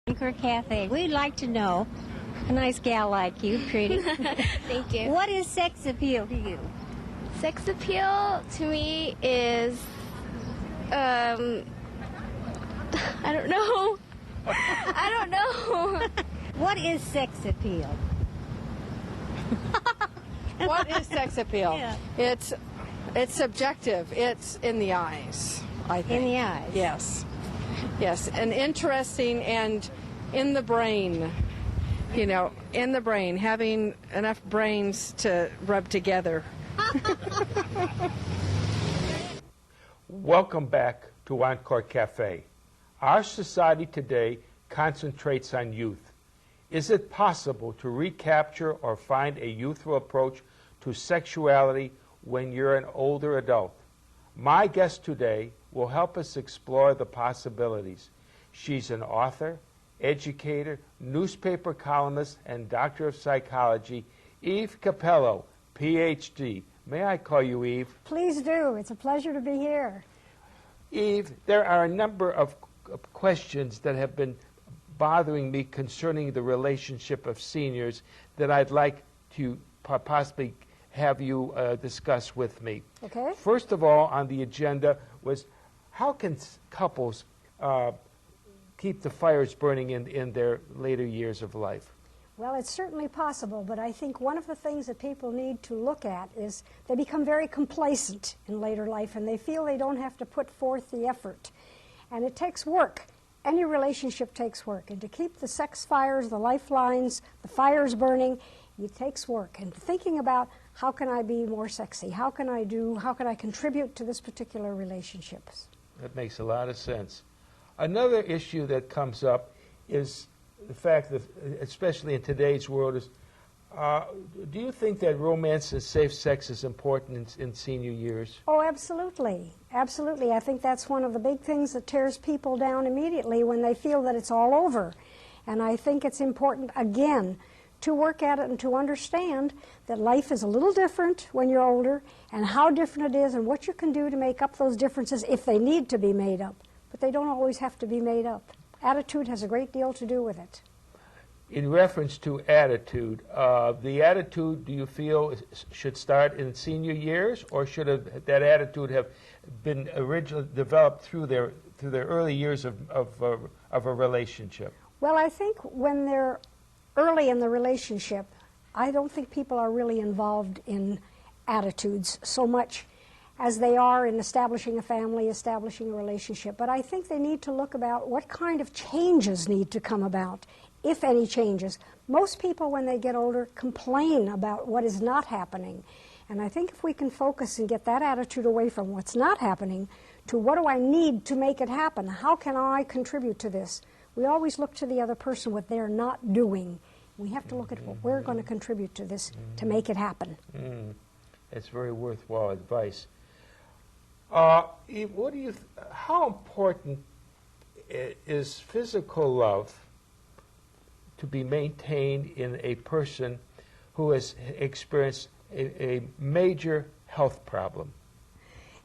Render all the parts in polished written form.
Anchor Cafe. We'd like to know, a nice gal like you, pretty. Thank you. What is sex appeal to you? Sex appeal to me is, I don't know. I don't know. What is sex appeal? What is sex appeal? Yeah. It's subjective. It's in the eyes, I think. In the eyes? Yes. Yes, and interesting and in the brain. You know, in the brain, having enough brains to rub together. Welcome back to Encore Cafe. Our society today concentrates on youth. Is it possible to recapture or find a youthful approach to sexuality when you're an older adult? My guest today will help us explore the possibilities. She's an author, educator, newspaper columnist, and doctor of psychology, Eve Capello, Ph.D. May I call you Eve? Please do. It's a pleasure to be here. Eve, there are a number of questions that have been bothering me concerning the relationship of seniors that I'd like to possibly have you discuss with me. Okay. First of all, on the agenda was how can couples keep the fires burning in their later years of life? Well, it's certainly possible, but I think one of the things that people need to look at is they become very complacent in later life, and they feel they don't have to put forth the effort. And it takes work. Any relationship takes work. And to keep the sex fires, the lifelines, the fires burning, it takes work. And thinking about how can I be more sexy? How can I contribute to this particular relationship? That makes a lot of sense. Another issue that comes up is the fact that, especially in today's world, is do you think that romance and safe sex is important in senior years? Oh, absolutely. Absolutely. I think that's one of the big things that tears people down immediately when they feel that it's all over. And I think it's important, again, to work at it and to understand that life is a little different when you're older, and how different it is and what you can do to make up those differences if they need to be made up. But they don't always have to be made up. Attitude has a great deal to do with it. In reference to attitude, the attitude, do you feel, should start in senior years, or should that attitude have been originally developed through their early years of a relationship? Well, I think when they're early in the relationship, I don't think people are really involved in attitudes so much as they are in establishing a family, establishing a relationship. But I think they need to look about what kind of changes need to come about, if any changes. Most people, when they get older, complain about what is not happening. And I think if we can focus and get that attitude away from what's not happening to what do I need to make it happen? How can I contribute to this? We always look to the other person what they're not doing. We have to look at what we're going to contribute to this to make it happen. That's very worthwhile advice. Eve, how important is physical love to be maintained in a person who has experienced a major health problem?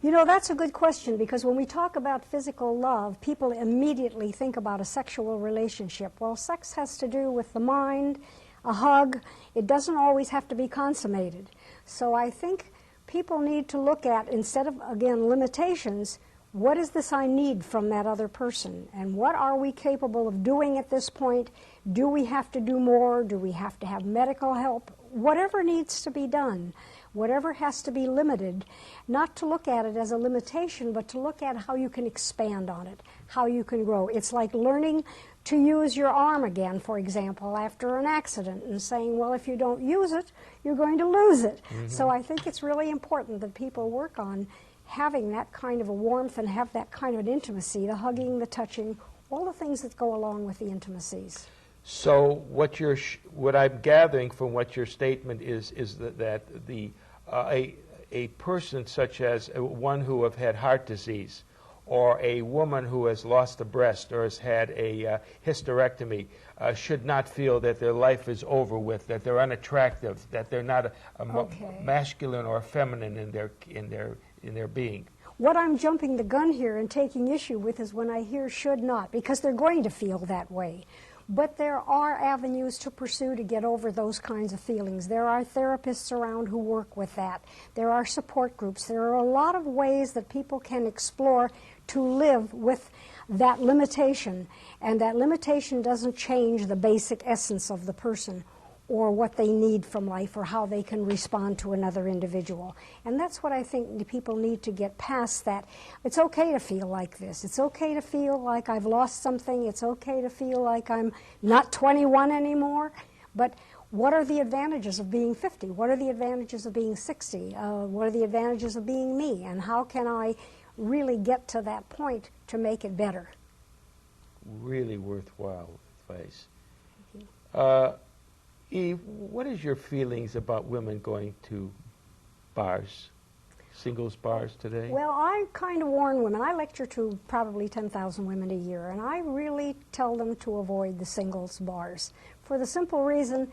You know, that's a good question, because when we talk about physical love, people immediately think about a sexual relationship. Well, sex has to do with the mind, a hug. It doesn't always have to be consummated. So I think people need to look at, instead of, again, limitations, what is this I need from that other person? And what are we capable of doing at this point? Do we have to do more? Do we have to have medical help? Whatever needs to be done, whatever has to be limited, not to look at it as a limitation, but to look at how you can expand on it, how you can grow. It's like learning to use your arm again, for example, after an accident, and saying, well, if you don't use it, you're going to lose it. So I think it's really important that people work on having that kind of a warmth and have that kind of an intimacy, the hugging, the touching, all the things that go along with the intimacies. So what I'm gathering from what your statement is that a person such as one who have had heart disease, or a woman who has lost a breast or has had a hysterectomy should not feel that their life is over with, that they're unattractive, that they're not masculine or feminine in their being. What I'm jumping the gun here and taking issue with is when I hear should not, because they're going to feel that way. But there are avenues to pursue to get over those kinds of feelings. There are therapists around who work with that. There are support groups. There are a lot of ways that people can explore to live with that limitation. And that limitation doesn't change the basic essence of the person or what they need from life or how they can respond to another individual. And that's what I think the people need to get past, that it's okay to feel like this. It's okay to feel like I've lost something. It's okay to feel like I'm not 21 anymore. But what are the advantages of being 50? What are the advantages of being 60? What are the advantages of being me? And how can I really get to that point to make it better? Really worthwhile advice. Eve, what is your feelings about women going to bars, singles bars today? Well, I kind of warn women. I lecture to probably 10,000 women a year, and I really tell them to avoid the singles bars for the simple reason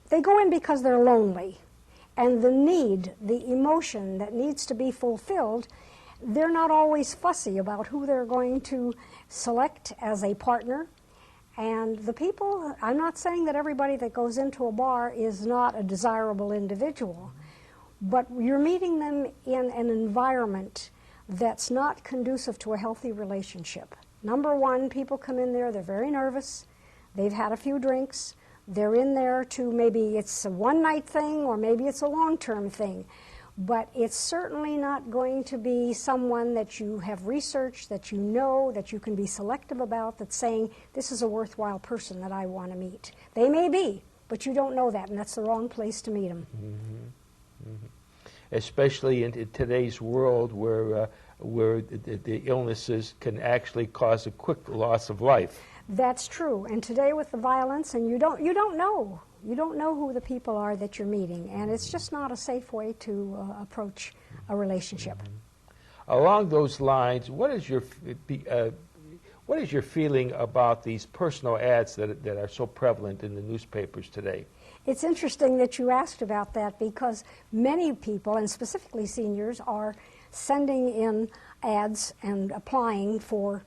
they go in because they're lonely, and the need, the emotion that needs to be fulfilled, they're not always fussy about who they're going to select as a partner. And the people, I'm not saying that everybody that goes into a bar is not a desirable individual, but you're meeting them in an environment that's not conducive to a healthy relationship. Number one, people come in there, they're very nervous, they've had a few drinks, they're in there to, maybe it's a one-night thing or maybe it's a long-term thing. But it's certainly not going to be someone that you have researched, that you know, that you can be selective about, that's saying, this is a worthwhile person that I want to meet. They may be, but you don't know that, and that's the wrong place to meet them. Mm-hmm. Mm-hmm. Especially in today's world where the illnesses can actually cause a quick loss of life. That's true. And today with the violence, and you don't know. You don't know who the people are that you're meeting, and it's just not a safe way to approach a relationship. Mm-hmm. Along those lines, what is your feeling about these personal ads that are so prevalent in the newspapers today? It's interesting that you asked about that, because many people, and specifically seniors, are sending in ads and applying for,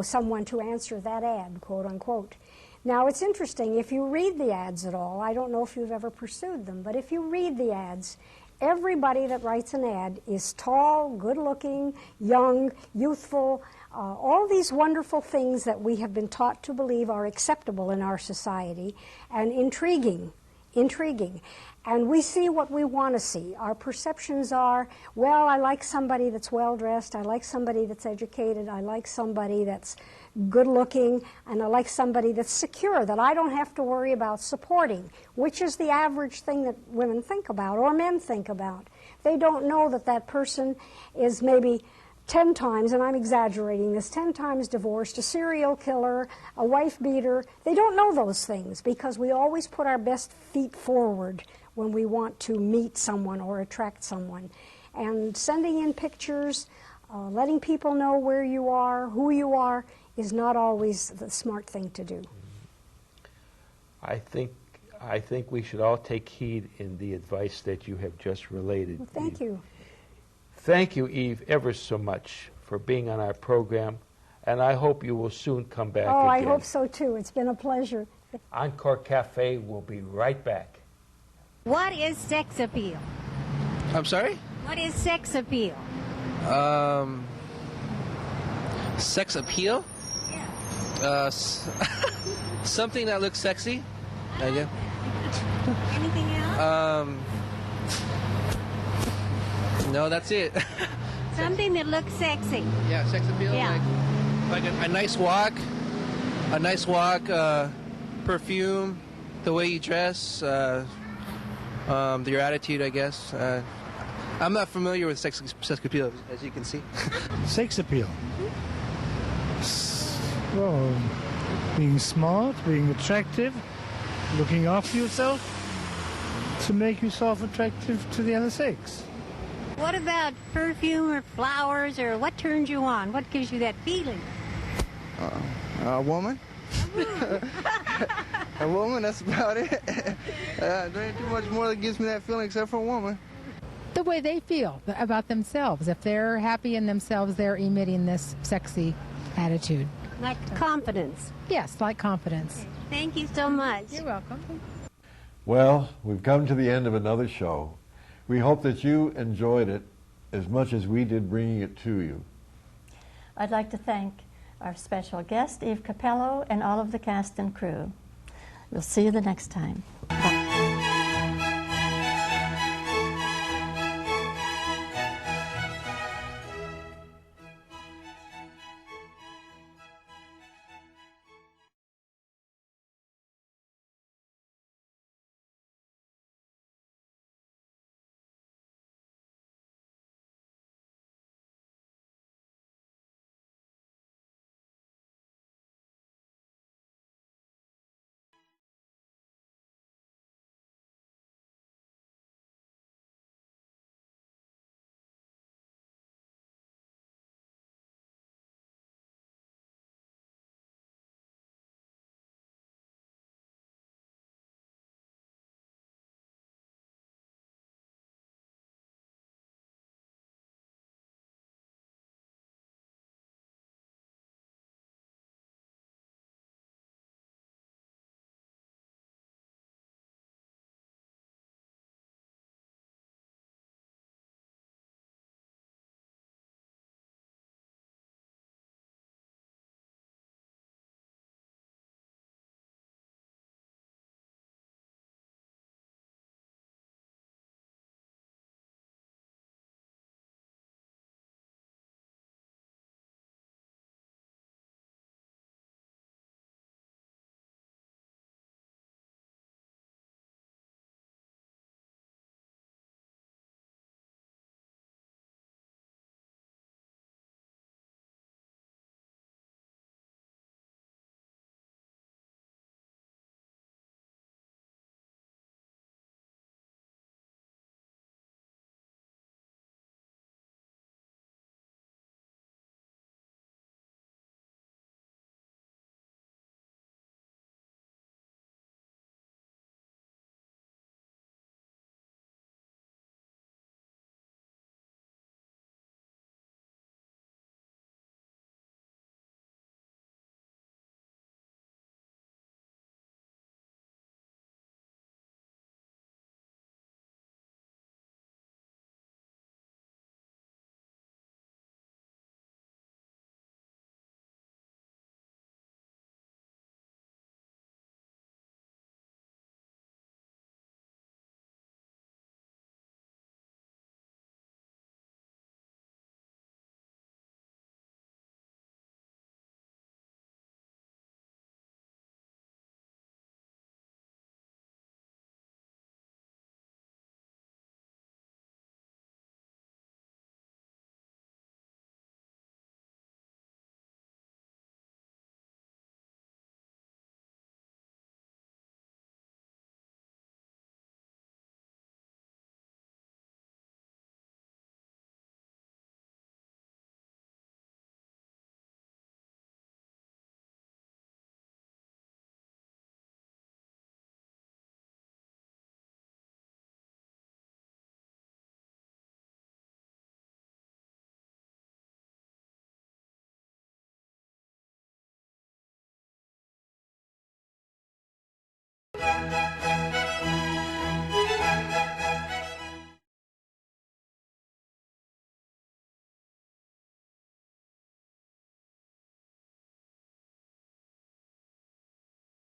someone to answer that ad, quote unquote. Now, it's interesting, if you read the ads at all, I don't know if you've ever pursued them, but if you read the ads, everybody that writes an ad is tall, good-looking, young, youthful, all these wonderful things that we have been taught to believe are acceptable in our society, and intriguing. And we see what we want to see. Our perceptions are, well, I like somebody that's well-dressed, I like somebody that's educated, I like somebody that's good-looking, and I like somebody that's secure, that I don't have to worry about supporting, which is the average thing that women think about, or men think about. They don't know that that person is maybe 10 times, and I'm exaggerating this, 10 times divorced, a serial killer, a wife beater. They don't know those things because we always put our best feet forward when we want to meet someone or attract someone. And sending in pictures, letting people know where you are, who you are, is not always the smart thing to do. I think we should all take heed in the advice that you have just related. Well, thank you. Thank you, Eve, ever so much for being on our program, and I hope you will soon come back again. I hope so too. It's been a pleasure. Encore Cafe will be right back. What is sex appeal? I'm sorry? What is sex appeal? Sex appeal? Yeah. Something that looks sexy, I guess. Anything else? No, that's it. Something that looks sexy. Yeah, sex appeal. Yeah. Like a nice walk, perfume, the way you dress, your attitude, I guess. I'm not familiar with sex appeal, as you can see. Sex appeal. Well, being smart, being attractive, looking after yourself to make yourself attractive to the other sex. What about perfume or flowers, or what turns you on? What gives you that feeling? A woman. A woman, that's about it. There ain't too much more that gives me that feeling except for a woman. The way they feel about themselves. If they're happy in themselves, they're emitting this sexy attitude. Like confidence. Yes, like confidence. Thank you so much. You're welcome. Well, we've come to the end of another show. We hope that you enjoyed it as much as we did bringing it to you. I'd like to thank our special guest, Capello, and all of the cast and crew. We'll see you the next time.